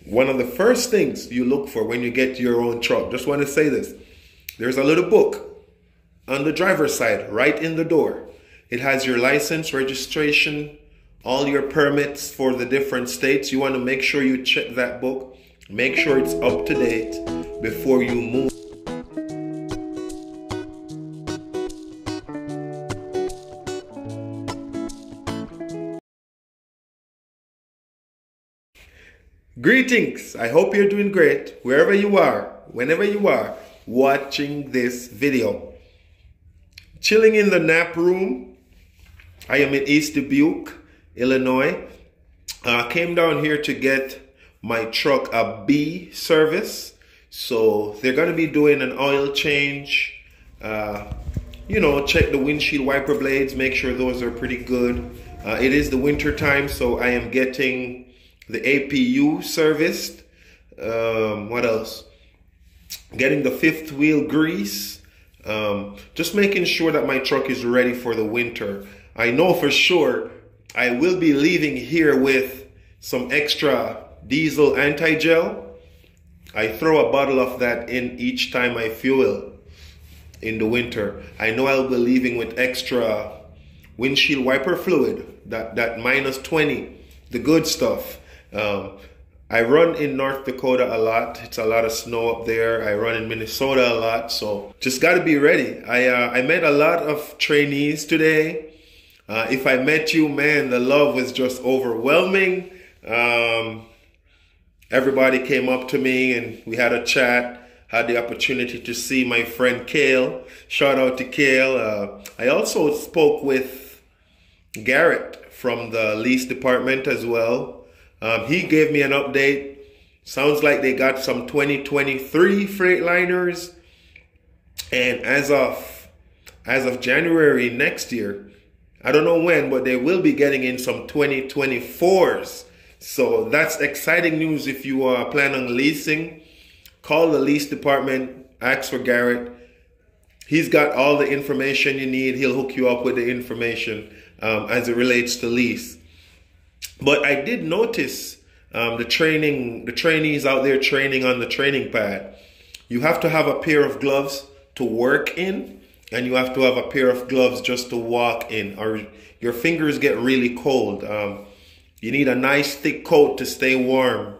One of the first things you look for when you get your own truck, just want to say this, there's a little book on the driver's side, right in the door. It has your license, registration, all your permits for the different states. You want to make sure you check that book, make sure it's up to date before you move. Greetings, I hope you're doing great wherever you are, whenever you are watching this video. Chilling in the nap room. I am in East Dubuque, Illinois. Came down here to get my truck a B service. So they're going to be doing an oil change. You know, check the windshield wiper blades, make sure those are pretty good. It is the winter time, so I am getting the APU serviced. What else? Getting the fifth wheel grease. Just making sure that my truck is ready for the winter. I know for sure I will be leaving here with some extra diesel anti-gel. I throw a bottle of that in each time I fuel in the winter. I know I'll be leaving with extra windshield wiper fluid, that -20, the good stuff. I run in North Dakota a lot. It's a lot of snow up there. I run in Minnesota a lot, so just got to be ready. I met a lot of trainees today. If I met you, man, the love was just overwhelming. Everybody came up to me and we had a chat. Had the opportunity to see my friend Kale. Shout out to Kale. I also spoke with Garrett from the lease department as well. He gave me an update. Sounds like they got some 2023 Freightliners, and as of January next year, I don't know when, but they will be getting in some 2024s. So that's exciting news. If you plan on leasing, call the lease department, ask for Garrett. He's got all the information you need. He'll hook you up with the information as it relates to lease. But I did notice the trainees out there training on the training pad. You have to have a pair of gloves to work in, and you have to have a pair of gloves just to walk in, or your fingers get really cold. You need a nice thick coat to stay warm.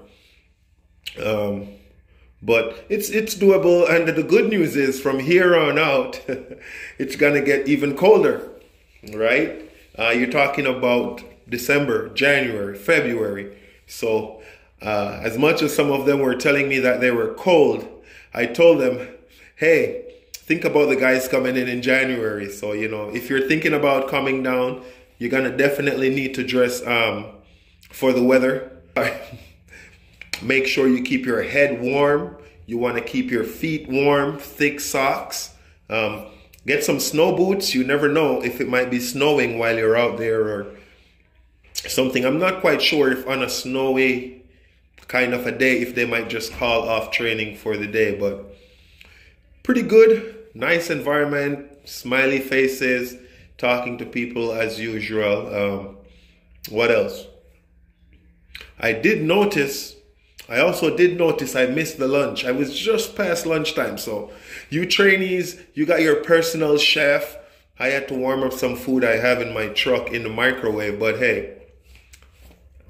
But it's doable, and the good news is from here on out, it's gonna get even colder, right? You're talking about December, January, February. So as much as some of them were telling me that they were cold, I told them, hey, think about the guys coming in January. So, you know, if you're thinking about coming down, you're going to definitely need to dress for the weather. Make sure you keep your head warm. You want to keep your feet warm, thick socks. Get some snow boots. You never know if it might be snowing while you're out there or something. I'm not quite sure if on a snowy kind of a day, if they might just call off training for the day, but pretty good. Nice environment, smiley faces, talking to people as usual. What else? I also did notice I missed the lunch. I was just past lunchtime. So you trainees, you got your personal chef. I had to warm up some food I have in my truck in the microwave, but hey,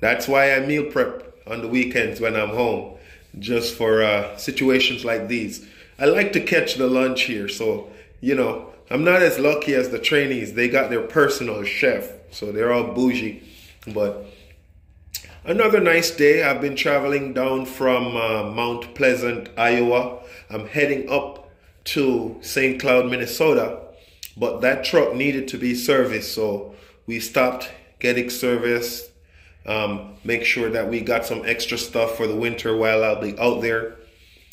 that's why I meal prep on the weekends when I'm home, just for situations like these. I like to catch the lunch here, so, you know, I'm not as lucky as the trainees. They got their personal chef, so they're all bougie. But another nice day. I've been traveling down from Mount Pleasant, Iowa. I'm heading up to St. Cloud, Minnesota, but that truck needed to be serviced, so we stopped getting serviced. Make sure that we got some extra stuff for the winter while I'll be out there.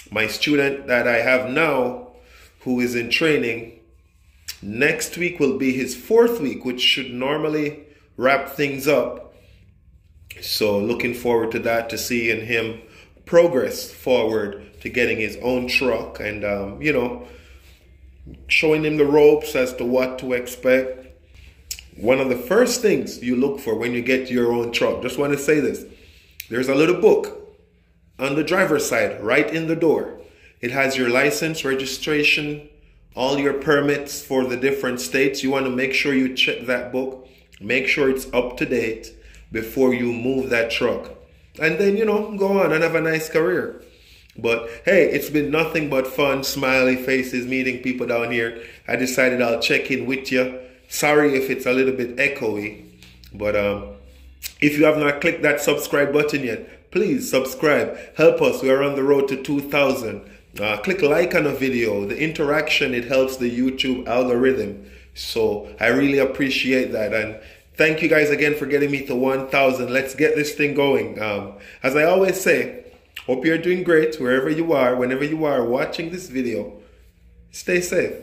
My student that I have now, who is in training, next week will be his 4th week, which should normally wrap things up. So looking forward to that, to seeing him progress forward to getting his own truck and, you know, showing him the ropes as to what to expect. One of the first things you look for when you get your own truck, just want to say this, there's a little book on the driver's side, right in the door. It has your license, registration, all your permits for the different states. You want to make sure you check that book. Make sure it's up to date before you move that truck. And then, you know, go on and have a nice career. But hey, it's been nothing but fun, smiley faces, meeting people down here. I decided I'll check in with you. Sorry if it's a little bit echoey. But if you have not clicked that subscribe button yet, please subscribe. Help us. We are on the road to 2,000. Click like on a video. The interaction, it helps the YouTube algorithm. So I really appreciate that. And thank you guys again for getting me to 1,000. Let's get this thing going. As I always say, hope you're doing great wherever you are, whenever you are watching this video. Stay safe.